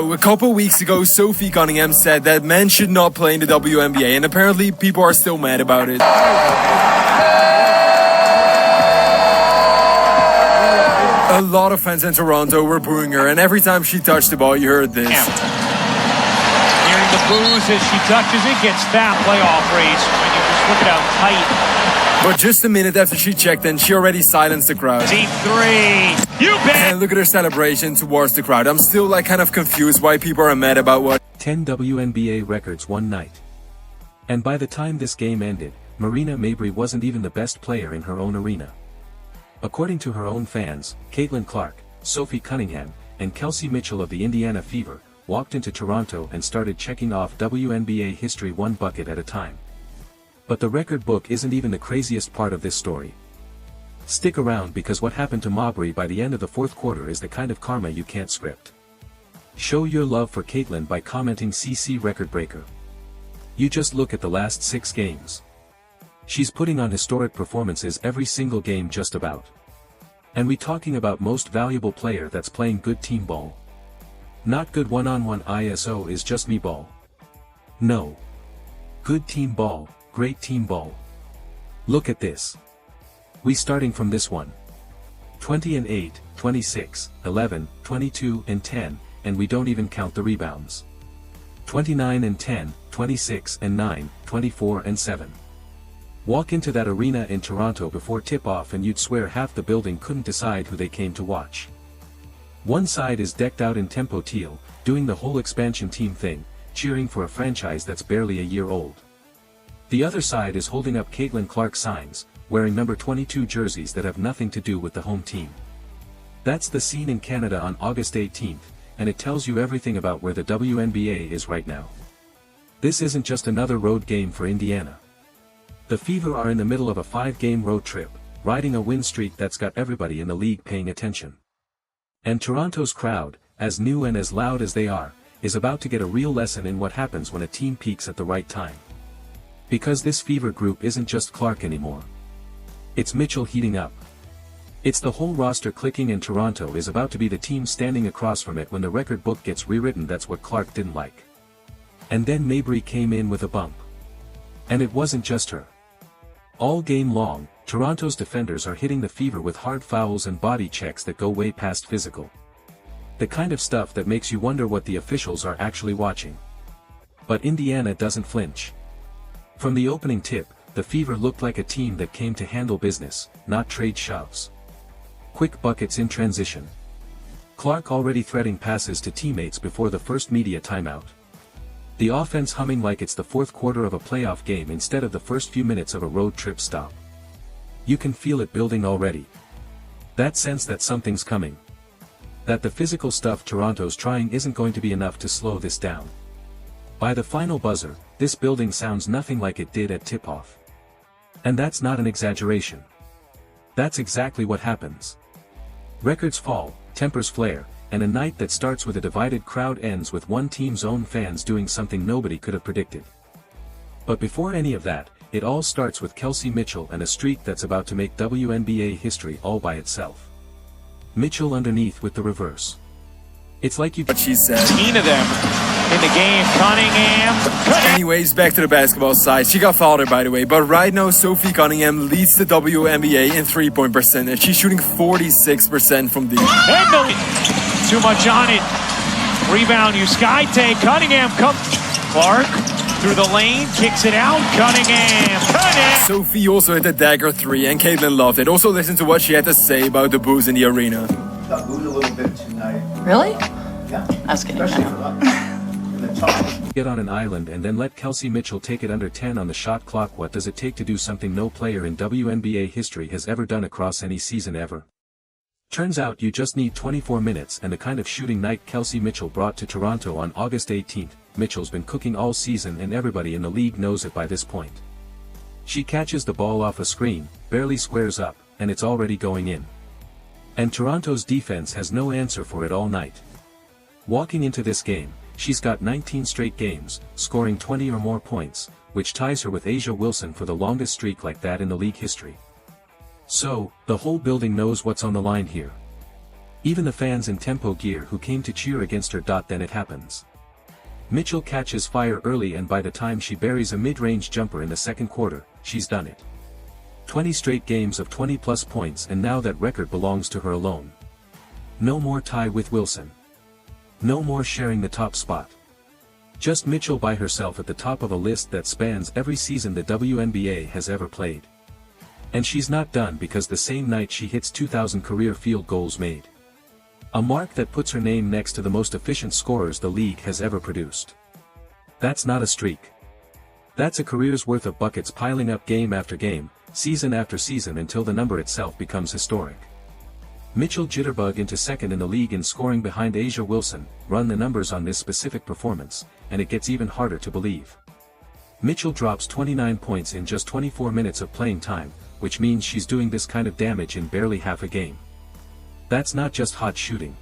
A couple weeks ago, Sophie Cunningham said that men should not play in the WNBA, and apparently people are still mad about it. A lot of fans in Toronto were booing her, and every time she touched the ball, you heard this. Hearing the boos as she touches it, gets that playoff race. When you just look at how tight. But just a minute after she checked in, she already silenced the crowd. Deep three. You bet. And look at her celebration towards the crowd. I'm still kind of confused why people are mad about what. 10 WNBA records one night. And by the time this game ended, Marina Mabrey wasn't even the best player in her own arena. According to her own fans, Caitlin Clark, Sophie Cunningham, and Kelsey Mitchell of the Indiana Fever walked into Toronto and started checking off WNBA history one bucket at a time. But the record book isn't even the craziest part of this story. Stick around, because what happened to Mabrey by the end of the fourth quarter is the kind of karma you can't script. Show your love for Caitlin by commenting CC record breaker. You just look at the last 6 games. She's putting on historic performances every single game just about. And we talking about most valuable player that's playing good team ball. Not good one-on-one ISO is just me ball. No. Good team ball, great team ball. Look at this. We starting from this one. 20 and 8, 26, 11, 22 and 10, and we don't even count the rebounds. 29 and 10, 26 and 9, 24 and 7. Walk into that arena in Toronto before tip-off and you'd swear half the building couldn't decide who they came to watch. One side is decked out in tempo teal, doing the whole expansion team thing, cheering for a franchise that's barely a year old. The other side is holding up Caitlin Clark signs, wearing number 22 jerseys that have nothing to do with the home team. That's the scene in Canada on August 18th, and it tells you everything about where the WNBA is right now. This isn't just another road game for Indiana. The Fever are in the middle of a 5-game road trip, riding a win streak that's got everybody in the league paying attention. And Toronto's crowd, as new and as loud as they are, is about to get a real lesson in what happens when a team peaks at the right time. Because this Fever group isn't just Clark anymore. It's Mitchell heating up. It's the whole roster clicking, and Toronto is about to be the team standing across from it when the record book gets rewritten. That's what Clark didn't like. And then Mabrey came in with a bump. And it wasn't just her. All game long, Toronto's defenders are hitting the Fever with hard fouls and body checks that go way past physical. The kind of stuff that makes you wonder what the officials are actually watching. But Indiana doesn't flinch. From the opening tip, the Fever looked like a team that came to handle business, not trade shoves. Quick buckets in transition. Clark already threading passes to teammates before the first media timeout. The offense humming like it's the fourth quarter of a playoff game instead of the first few minutes of a road trip stop. You can feel it building already. That sense that something's coming. That the physical stuff Toronto's trying isn't going to be enough to slow this down. By the final buzzer, this building sounds nothing like it did at tip-off. And that's not an exaggeration. That's exactly what happens. Records fall, tempers flare, and a night that starts with a divided crowd ends with one team's own fans doing something nobody could have predicted. But before any of that, it all starts with Kelsey Mitchell and a streak that's about to make WNBA history all by itself. Mitchell underneath with the reverse. It's like you. What she said. 15 of them in the game. Cunningham. Anyways, back to the basketball side. She got fouled, by the way. But right now, Sophie Cunningham leads the WNBA in 3-point percentage. She's shooting 46% from deep. Too much on it. Rebound, you sky take. Cunningham comes. Clark through the lane, kicks it out. Cunningham. Sophie also hit the dagger 3, and Caitlin loved it. Also listen to what she had to say about the boos in the arena. Got booed a little bit tonight. Really? Yeah. I was kidding. Especially in the top. Get on an island and then let Kelsey Mitchell take it under 10 on the shot clock. What does it take to do something no player in WNBA history has ever done across any season ever? Turns out you just need 24 minutes and the kind of shooting night Kelsey Mitchell brought to Toronto on August 18th. Mitchell's been cooking all season and everybody in the league knows it by this point. She catches the ball off a screen, barely squares up, and it's already going in. And Toronto's defense has no answer for it all night. Walking into this game, she's got 19 straight games, scoring 20 or more points, which ties her with A'ja Wilson for the longest streak like that in the league history. So, the whole building knows what's on the line here. Even the fans in tempo gear who came to cheer against her. Then it happens. Mitchell catches fire early, and by the time she buries a mid-range jumper in the second quarter, she's done it. 20 straight games of 20-plus points, and now that record belongs to her alone. No more tie with Wilson. No more sharing the top spot. Just Mitchell by herself at the top of a list that spans every season the WNBA has ever played. And she's not done, because the same night she hits 2,000 career field goals made. A mark that puts her name next to the most efficient scorers the league has ever produced. That's not a streak. That's a career's worth of buckets piling up game after game, season after season, until the number itself becomes historic. Mitchell jitterbug into second in the league in scoring behind A'ja Wilson. Run the numbers on this specific performance, and it gets even harder to believe. Mitchell drops 29 points in just 24 minutes of playing time, which means she's doing this kind of damage in barely half a game. That's not just hot shooting.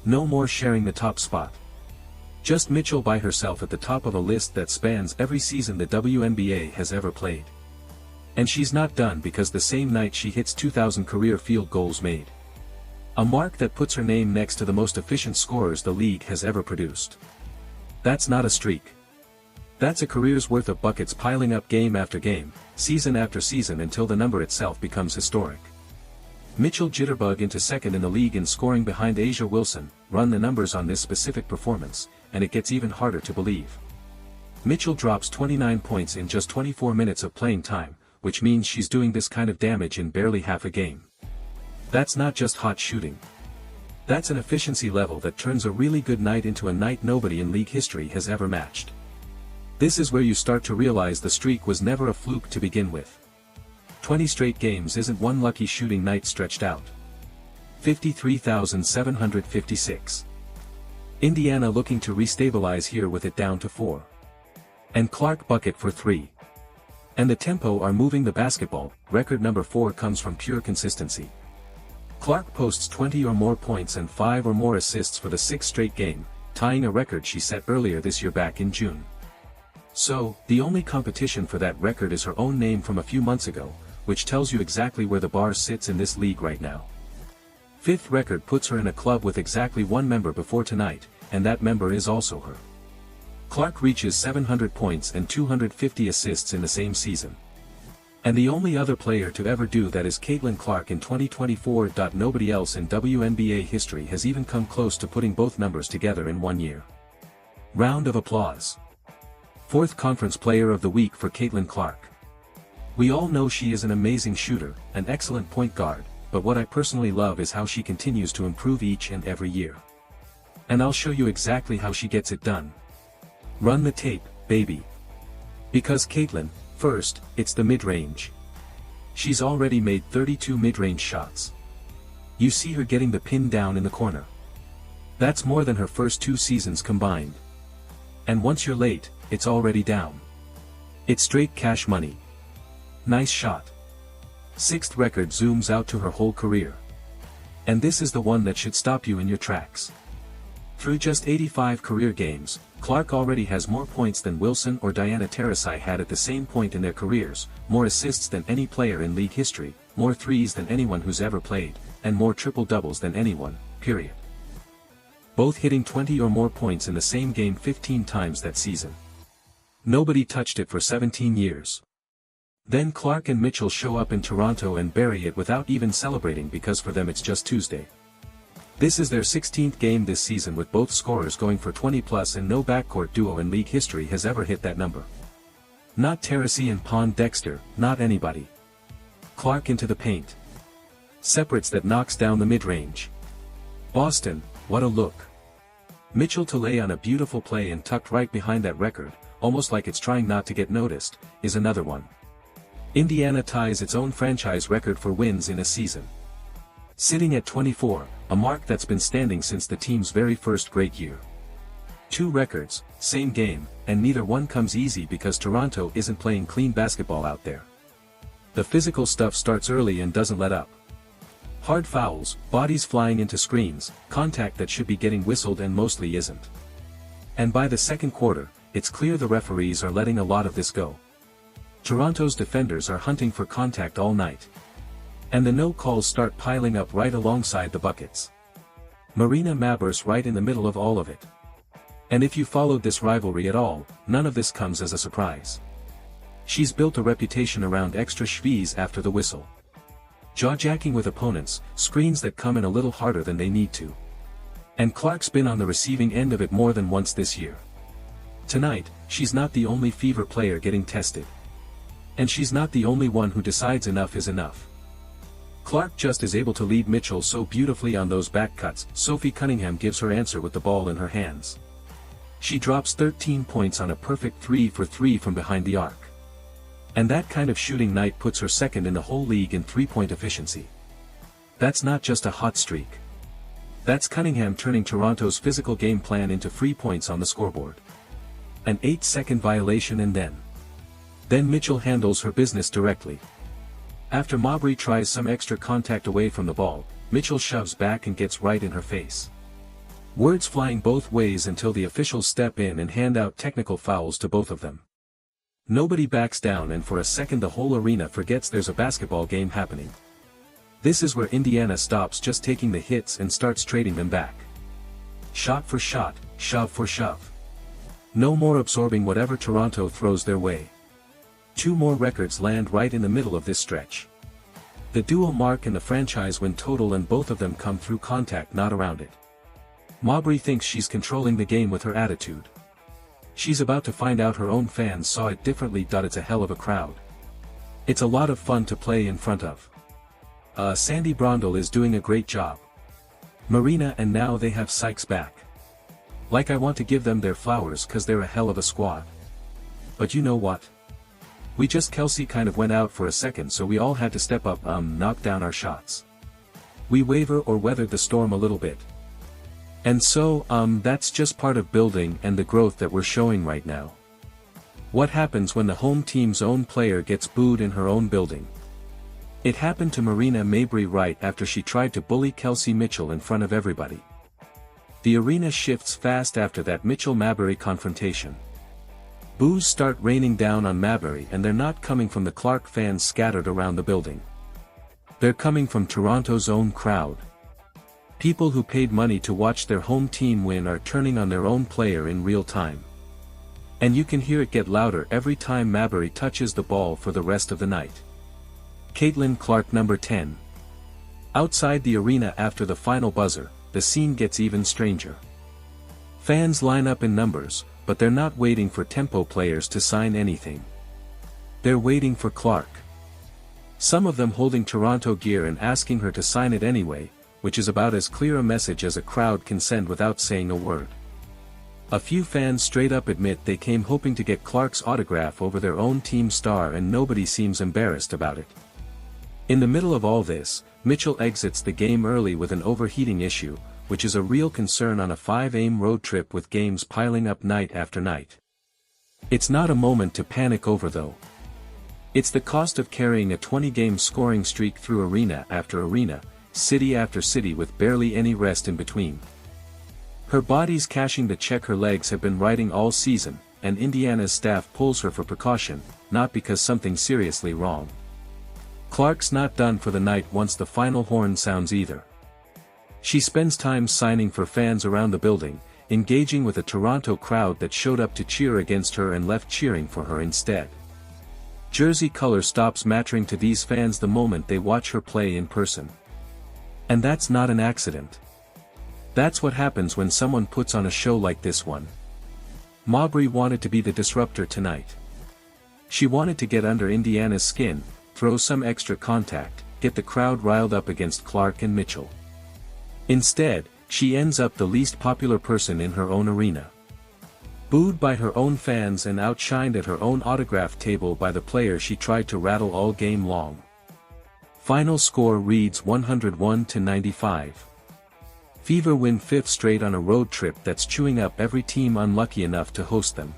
No more sharing the top spot. Just Mitchell by herself at the top of a list that spans every season the WNBA has ever played. And she's not done, because the same night she hits 2,000 career field goals made. A mark that puts her name next to the most efficient scorers the league has ever produced. That's not a streak. That's a career's worth of buckets piling up game after game, season after season, until the number itself becomes historic. Mitchell jitterbug into second in the league in scoring behind A'ja Wilson. Run the numbers on this specific performance, and it gets even harder to believe. Mitchell drops 29 points in just 24 minutes of playing time, which means she's doing this kind of damage in barely half a game. That's not just hot shooting. That's an efficiency level that turns a really good night into a night nobody in league history has ever matched. This is where you start to realize the streak was never a fluke to begin with. 20 straight games isn't one lucky shooting night stretched out. 53,756. Indiana looking to restabilize here with it down to 4. And Clark bucket for 3. And the tempo are moving the basketball. Record number 4 comes from pure consistency. Clark posts 20 or more points and 5 or more assists for the 6th straight game, tying a record she set earlier this year back in June. So, the only competition for that record is her own name from a few months ago, which tells you exactly where the bar sits in this league right now. 5th record puts her in a club with exactly one member before tonight, and that member is also her. Clark reaches 700 points and 250 assists in the same season. And the only other player to ever do that is Caitlin Clark in 2024. Nobody else in WNBA history has even come close to putting both numbers together in 1 year. Round of applause. 4th Conference Player of the Week for Caitlin Clark. We all know she is an amazing shooter, an excellent point guard, but what I personally love is how she continues to improve each and every year. And I'll show you exactly how she gets it done. Run the tape, baby. Because Caitlin, first, it's the mid-range. She's already made 32 mid-range shots. You see her getting the pin down in the corner. That's more than her first 2 seasons combined. And once you're late, it's already down. It's straight cash money. Nice shot. 6th record zooms out to her whole career. And this is the one that should stop you in your tracks. Through just 85 career games, Clark already has more points than Wilson or Diana Taurasi had at the same point in their careers, more assists than any player in league history, more threes than anyone who's ever played, and more triple-doubles than anyone, period. Both hitting 20 or more points in the same game 15 times that season. Nobody touched it for 17 years. Then Clark and Mitchell show up in Toronto and bury it without even celebrating, because for them it's just Tuesday. This is their 16th game this season with both scorers going for 20+, and no backcourt duo in league history has ever hit that number. Not Taurasi and Pondexter, not anybody. Clark into the paint. Separates that knocks down the mid-range. Boston, what a look. Mitchell to lay on a beautiful play, and tucked right behind that record, almost like it's trying not to get noticed, is another one. Indiana ties its own franchise record for wins in a season. Sitting at 24, a mark that's been standing since the team's very first great year. 2 records, same game, and neither one comes easy because Toronto isn't playing clean basketball out there. The physical stuff starts early and doesn't let up. Hard fouls, bodies flying into screens, contact that should be getting whistled and mostly isn't. And by the second quarter, it's clear the referees are letting a lot of this go. Toronto's defenders are hunting for contact all night. And the no calls start piling up right alongside the buckets. Marina Mabrey's right in the middle of all of it. And if you followed this rivalry at all, none of this comes as a surprise. She's built a reputation around extra schvees after the whistle. Jaw-jacking with opponents, screens that come in a little harder than they need to. And Clark's been on the receiving end of it more than once this year. Tonight, she's not the only fever player getting tested. And she's not the only one who decides enough is enough. Clark just is able to lead Mitchell so beautifully on those back cuts. Sophie Cunningham gives her answer with the ball in her hands. She drops 13 points on a perfect 3 for 3 from behind the arc. And that kind of shooting night puts her second in the whole league in three-point efficiency. That's not just a hot streak. That's Cunningham turning Toronto's physical game plan into free points on the scoreboard. An 8-second violation and then Mitchell handles her business directly. After Mabrey tries some extra contact away from the ball, Mitchell shoves back and gets right in her face. Words flying both ways until the officials step in and hand out technical fouls to both of them. Nobody backs down, and for a second the whole arena forgets there's a basketball game happening. This is where Indiana stops just taking the hits and starts trading them back. Shot for shot, shove for shove. No more absorbing whatever Toronto throws their way. 2 more records land right in the middle of this stretch. The dual mark and the franchise win total, and both of them come through contact, not around it. Mabrey thinks she's controlling the game with her attitude. She's about to find out her own fans saw it differently. It's a hell of a crowd. It's a lot of fun to play in front of. Sandy Brondel is doing a great job. Marina, and now they have Sykes back. Like, I want to give them their flowers cause they're a hell of a squad. But you know what? Kelsey kind of went out for a second, so we all had to step up, knock down our shots. We waver or weathered the storm a little bit. And so, that's just part of building and the growth that we're showing right now. What happens when the home team's own player gets booed in her own building? It happened to Marina Mabrey right after she tried to bully Kelsey Mitchell in front of everybody. The arena shifts fast after that Mitchell-Mabrey confrontation. Boos start raining down on Mabrey, and they're not coming from the Clark fans scattered around the building. They're coming from Toronto's own crowd. People who paid money to watch their home team win are turning on their own player in real time. And you can hear it get louder every time Mabrey touches the ball for the rest of the night. Caitlin Clark, number 10. Outside the arena after the final buzzer, the scene gets even stranger. Fans line up in numbers, but they're not waiting for tempo players to sign anything. They're waiting for Clark. Some of them holding Toronto gear and asking her to sign it anyway, which is about as clear a message as a crowd can send without saying a word. A few fans straight up admit they came hoping to get Clark's autograph over their own team star, and nobody seems embarrassed about it. In the middle of all this, Mitchell exits the game early with an overheating issue, which is a real concern on a 5-game road trip with games piling up night after night. It's not a moment to panic over though. It's the cost of carrying a 20-game scoring streak through arena after arena, city after city, with barely any rest in between. Her body's cashing the check her legs have been writing all season, and Indiana's staff pulls her for precaution, not because something's seriously wrong. Clark's not done for the night once the final horn sounds either. She spends time signing for fans around the building, engaging with a Toronto crowd that showed up to cheer against her and left cheering for her instead. Jersey color stops mattering to these fans the moment they watch her play in person. And that's not an accident. That's what happens when someone puts on a show like this one. Mabrey wanted to be the disruptor tonight. She wanted to get under Indiana's skin, throw some extra contact, get the crowd riled up against Clark and Mitchell. Instead, she ends up the least popular person in her own arena. Booed by her own fans and outshined at her own autograph table by the player she tried to rattle all game long. Final score reads 101-95. Fever win 5th straight on a road trip that's chewing up every team unlucky enough to host them.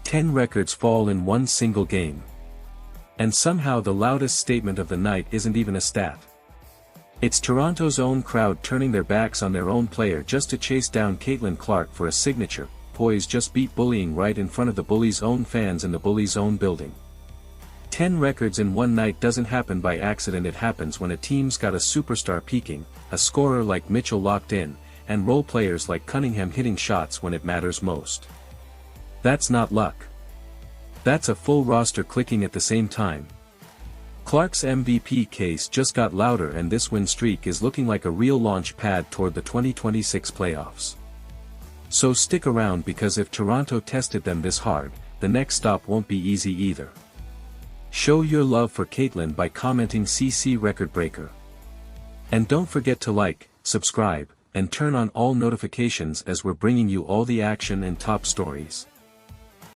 10 records fall in one single game. And somehow the loudest statement of the night isn't even a stat. It's Toronto's own crowd turning their backs on their own player just to chase down Caitlin Clark for a signature. Poise just beat bullying right in front of the bully's own fans in the bully's own building. 10 records in one night doesn't happen by accident. It happens when a team's got a superstar peaking, a scorer like Mitchell locked in, and role players like Cunningham hitting shots when it matters most. That's not luck. That's a full roster clicking at the same time. Clark's MVP case just got louder, and this win streak is looking like a real launch pad toward the 2026 playoffs. So stick around, because if Toronto tested them this hard, the next stop won't be easy either. Show your love for Caitlin by commenting CC Record Breaker. And don't forget to like, subscribe, and turn on all notifications, as we're bringing you all the action and top stories.